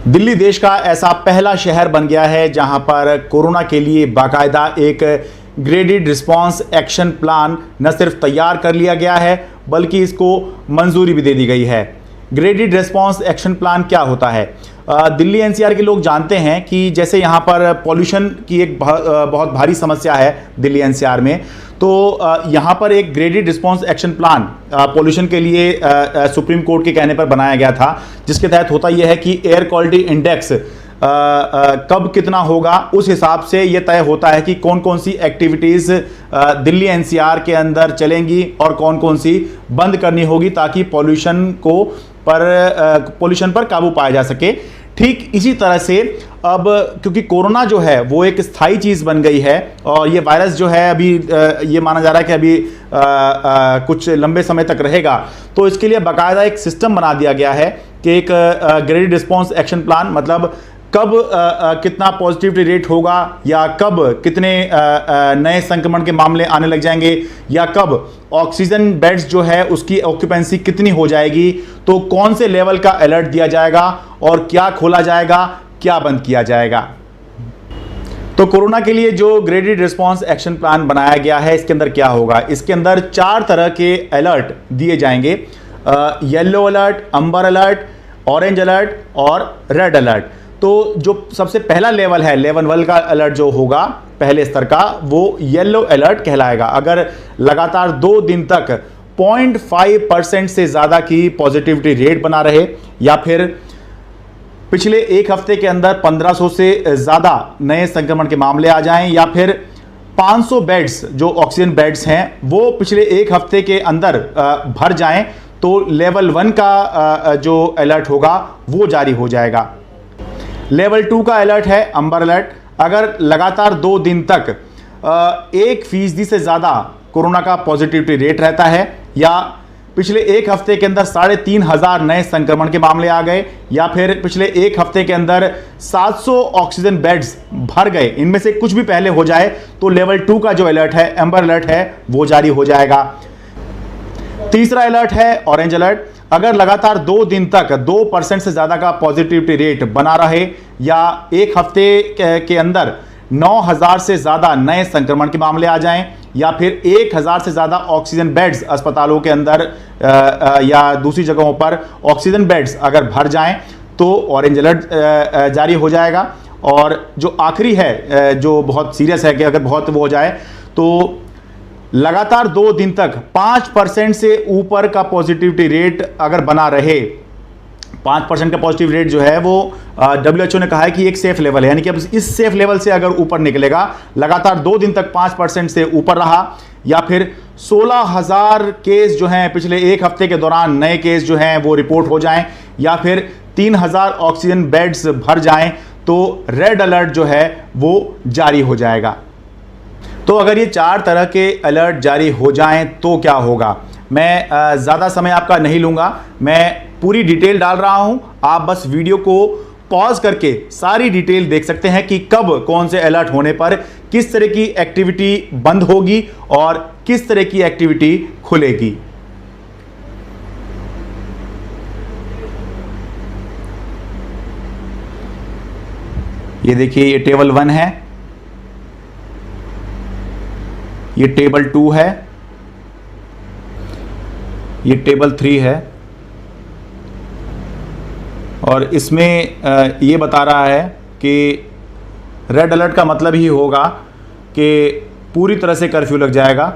दिल्ली देश का ऐसा पहला शहर बन गया है जहां पर कोरोना के लिए बाकायदा एक ग्रेडेड रिस्पांस एक्शन प्लान न सिर्फ तैयार कर लिया गया है बल्कि इसको मंजूरी भी दे दी गई है। ग्रेडेड रिस्पांस एक्शन प्लान क्या होता है? दिल्ली एनसीआर के लोग जानते हैं कि जैसे यहाँ पर पॉल्यूशन की एक बहुत भारी समस्या है दिल्ली एनसीआर में, तो यहाँ पर एक graded response action plan pollution के लिए सुप्रीम कोर्ट के कहने पर बनाया गया था, जिसके तहत होता यह है कि एयर क्वालिटी इंडेक्स कब कितना होगा उस हिसाब से ये तय होता है कि कौन कौन सी एक्टिविटीज़ दिल्ली एनसीआर के अंदर चलेंगी और कौन कौन सी बंद करनी होगी ताकि पॉल्यूशन पर काबू पाया जा सके। ठीक इसी तरह से अब क्योंकि कोरोना जो है वो एक स्थायी चीज़ बन गई है और ये वायरस जो है अभी ये माना जा रहा है कि अभी कुछ लंबे समय तक रहेगा, तो इसके लिए बाकायदा एक सिस्टम बना दिया गया है कि एक ग्रेडेड रिस्पांस एक्शन प्लान, मतलब कब कितना पॉजिटिविटी रेट होगा या कब कितने नए संक्रमण के मामले आने लग जाएंगे या कब ऑक्सीजन बेड्स जो है उसकी ऑक्यूपेंसी कितनी हो जाएगी, तो कौन से लेवल का अलर्ट दिया जाएगा और क्या खोला जाएगा, क्या बंद किया जाएगा। तो कोरोना के लिए जो ग्रेडेड रिस्पांस एक्शन प्लान बनाया गया है इसके अंदर क्या होगा? इसके अंदर 4 तरह के अलर्ट दिए जाएंगे, येलो अलर्ट, अंबर अलर्ट, ऑरेंज अलर्ट और रेड अलर्ट। तो जो सबसे पहला लेवल है, लेवल 1 का अलर्ट जो होगा पहले स्तर का, वो येलो अलर्ट कहलाएगा। अगर लगातार 2 दिन तक 0.5% से ज़्यादा की पॉजिटिविटी रेट बना रहे या फिर पिछले एक हफ्ते के अंदर 1500 से ज़्यादा नए संक्रमण के मामले आ जाएं या फिर 500 बेड्स जो ऑक्सीजन बेड्स हैं वो पिछले एक हफ्ते के अंदर भर जाएं, तो लेवल 1 का जो अलर्ट होगा वो जारी हो जाएगा। लेवल 2 का अलर्ट है अंबर अलर्ट। अगर लगातार 2 दिन तक 1% से ज़्यादा कोरोना का पॉजिटिविटी रेट रहता है या पिछले एक हफ्ते के अंदर 3500 नए संक्रमण के मामले आ गए या फिर पिछले एक हफ्ते के अंदर 700 ऑक्सीजन बेड्स भर गए, इनमें से कुछ भी पहले हो जाए तो लेवल 2 का जो अलर्ट है, अंबर अलर्ट है, वो जारी हो जाएगा। तीसरा अलर्ट है ऑरेंज अलर्ट। अगर लगातार 2 दिन तक 2% से ज़्यादा का पॉजिटिविटी रेट बना रहे या एक हफ्ते के अंदर 9000 से ज़्यादा नए संक्रमण के मामले आ जाएं या फिर 1000 से ज़्यादा ऑक्सीजन बेड्स अस्पतालों के अंदर या दूसरी जगहों पर ऑक्सीजन बेड्स अगर भर जाएं तो ऑरेंज अलर्ट जारी हो जाएगा। और जो आखिरी है जो बहुत सीरियस है कि अगर बहुत वो हो जाए तो लगातार 2 दिन तक 5% से ऊपर का पॉजिटिविटी रेट अगर बना रहे, 5% का पॉजिटिव रेट जो है वो WHO ने कहा है कि एक सेफ लेवल है, यानी कि अब इस सेफ लेवल से अगर ऊपर निकलेगा, लगातार 2 दिन तक 5% से ऊपर रहा या फिर 16,000 केस जो हैं पिछले एक हफ्ते के दौरान नए केस जो हैं वो रिपोर्ट हो जाएं या फिर 3000 ऑक्सीजन बेड्स भर जाएं, तो रेड अलर्ट जो है वो जारी हो जाएगा। तो अगर ये 4 तरह के अलर्ट जारी हो जाएं तो क्या होगा? मैं ज़्यादा समय आपका नहीं लूँगा, मैं पूरी डिटेल डाल रहा हूँ। आप बस वीडियो को पॉज करके सारी डिटेल देख सकते हैं कि कब कौन से अलर्ट होने पर किस तरह की एक्टिविटी बंद होगी और किस तरह की एक्टिविटी खुलेगी। ये देखिए, ये टेबल 1 है, ये टेबल 2 है, ये टेबल 3 है और इसमें ये बता रहा है कि रेड अलर्ट का मतलब ही होगा कि पूरी तरह से कर्फ्यू लग जाएगा।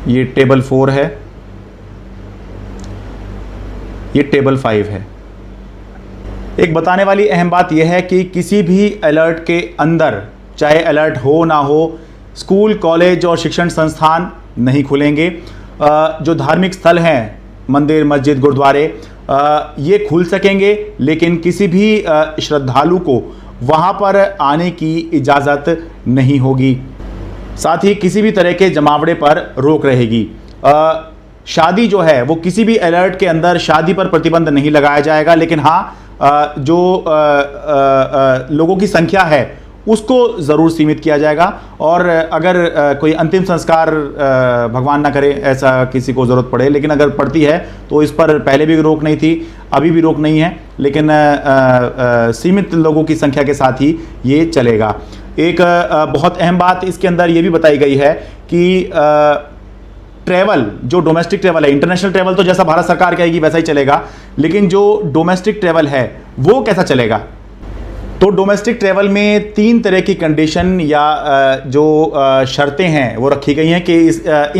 ये टेबल 4 है, ये टेबल 5 है। एक बताने वाली अहम बात यह है कि किसी भी अलर्ट के अंदर, चाहे अलर्ट हो ना हो, स्कूल, कॉलेज और शिक्षण संस्थान नहीं खुलेंगे। जो धार्मिक स्थल हैं, मंदिर, मस्जिद, गुरुद्वारे, ये खुल सकेंगे, लेकिन किसी भी श्रद्धालु को वहाँ पर आने की इजाज़त नहीं होगी। साथ ही किसी भी तरह के जमावड़े पर रोक रहेगी। शादी जो है वो किसी भी अलर्ट के अंदर शादी पर प्रतिबंध नहीं लगाया जाएगा, लेकिन हाँ जो लोगों की संख्या है उसको ज़रूर सीमित किया जाएगा। और अगर कोई अंतिम संस्कार भगवान ना करे ऐसा किसी को ज़रूरत पड़े, लेकिन अगर पड़ती है तो इस पर पहले भी रोक नहीं थी, अभी भी रोक नहीं है, लेकिन सीमित लोगों की संख्या के साथ ही ये चलेगा। एक बहुत अहम बात इसके अंदर ये भी बताई गई है कि ट्रैवल, जो डोमेस्टिक ट्रैवल है, इंटरनेशनल ट्रैवल तो जैसा भारत सरकार कहेगी वैसा ही चलेगा, लेकिन जो डोमेस्टिक ट्रैवल है वो कैसा चलेगा। तो डोमेस्टिक ट्रैवल में 3 तरह की कंडीशन या जो शर्तें हैं वो रखी गई हैं कि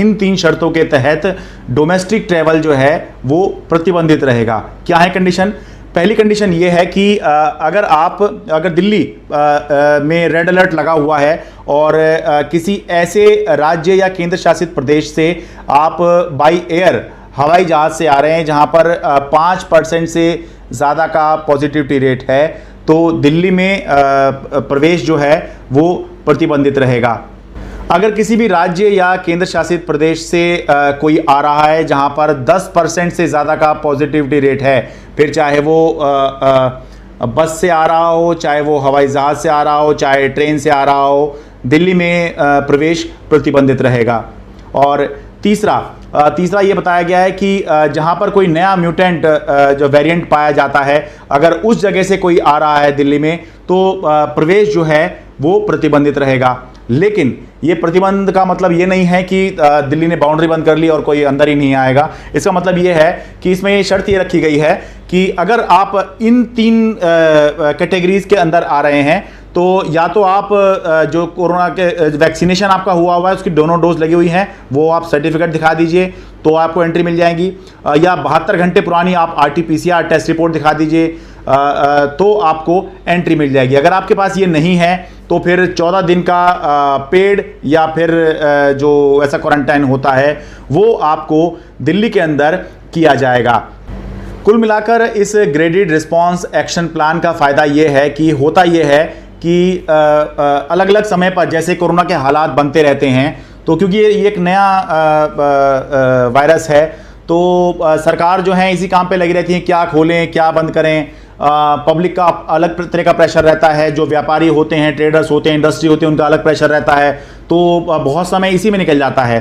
इन 3 शर्तों के तहत डोमेस्टिक ट्रैवल जो है वो प्रतिबंधित रहेगा। क्या है कंडीशन? पहली कंडीशन ये है कि अगर दिल्ली में रेड अलर्ट लगा हुआ है और किसी ऐसे राज्य या केंद्र शासित प्रदेश से आप बाई एयर हवाई जहाज से आ रहे हैं जहां पर 5% से ज़्यादा का पॉजिटिविटी रेट है, तो दिल्ली में प्रवेश जो है वो प्रतिबंधित रहेगा। अगर किसी भी राज्य या केंद्र शासित प्रदेश से कोई आ रहा है जहां पर 10% से ज़्यादा का पॉजिटिविटी रेट है, फिर चाहे वो बस से आ रहा हो, चाहे वो हवाई जहाज़ से आ रहा हो, चाहे ट्रेन से आ रहा हो, दिल्ली में प्रवेश प्रतिबंधित रहेगा। और तीसरा ये बताया गया है कि जहां पर कोई नया म्यूटेंट जो वेरिएंट पाया जाता है, अगर उस जगह से कोई आ रहा है दिल्ली में, तो प्रवेश जो है वो प्रतिबंधित रहेगा। लेकिन ये प्रतिबंध का मतलब ये नहीं है कि दिल्ली ने बाउंड्री बंद कर ली और कोई अंदर ही नहीं आएगा। इसका मतलब ये है कि इसमें ये शर्त ये रखी गई है कि अगर आप इन 3 कैटेगरीज के अंदर आ रहे हैं, तो या तो आप जो कोरोना के वैक्सीनेशन आपका हुआ है उसकी दोनों डोज लगी हुई हैं, वो आप सर्टिफिकेट दिखा दीजिए तो आपको एंट्री मिल जाएगी, या 72 घंटे पुरानी आप RT-PCR टेस्ट रिपोर्ट दिखा दीजिए तो आपको एंट्री मिल जाएगी। अगर आपके पास ये नहीं है तो फिर 14 दिन का पेड या फिर जो ऐसा क्वारंटाइन होता है वो आपको दिल्ली के अंदर किया जाएगा। कुल मिलाकर इस ग्रेडेड रिस्पांस एक्शन प्लान का फ़ायदा ये है कि होता ये है कि अलग अलग समय पर जैसे कोरोना के हालात बनते रहते हैं, तो क्योंकि ये एक नया वायरस है, तो सरकार जो है इसी काम पे लगी रहती है, क्या खोलें क्या बंद करें। पब्लिक का अलग तरह का प्रेशर रहता है, जो व्यापारी होते हैं, ट्रेडर्स होते हैं, इंडस्ट्री होती है, उनका अलग प्रेशर रहता है, तो बहुत समय इसी में निकल जाता है।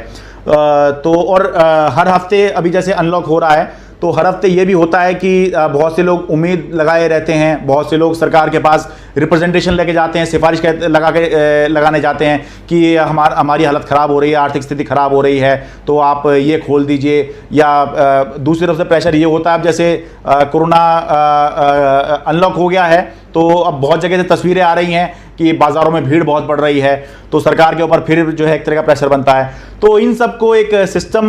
तो और हर हफ्ते अभी जैसे अनलॉक हो रहा है तो हर हफ्ते ये भी होता है कि बहुत से लोग उम्मीद लगाए रहते हैं, बहुत से लोग सरकार के पास रिप्रेजेंटेशन लेके जाते हैं, सिफारिश लगाने जाते हैं कि हमारी हालत ख़राब हो रही है, आर्थिक स्थिति ख़राब हो रही है, तो आप ये खोल दीजिए। या दूसरी तरफ से प्रेशर ये होता है, अब जैसे कोरोना अनलॉक हो गया है तो अब बहुत जगह से तस्वीरें आ रही हैं कि बाज़ारों में भीड़ बहुत बढ़ रही है, तो सरकार के ऊपर फिर जो है एक तरह का प्रेशर बनता है। तो इन सबको एक सिस्टम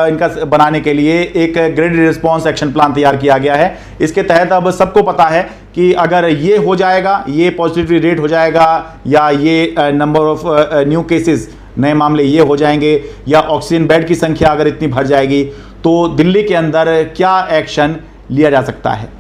इनका बनाने के लिए एक ग्रेडेड रिस्पांस एक्शन प्लान तैयार किया गया है। इसके तहत अब सबको पता है कि अगर ये हो जाएगा, ये पॉजिटिविटी रेट हो जाएगा, या ये नंबर ऑफ न्यू केसेस, नए मामले ये हो जाएंगे, या ऑक्सीजन बेड की संख्या अगर इतनी भर जाएगी, तो दिल्ली के अंदर क्या एक्शन लिया जा सकता है।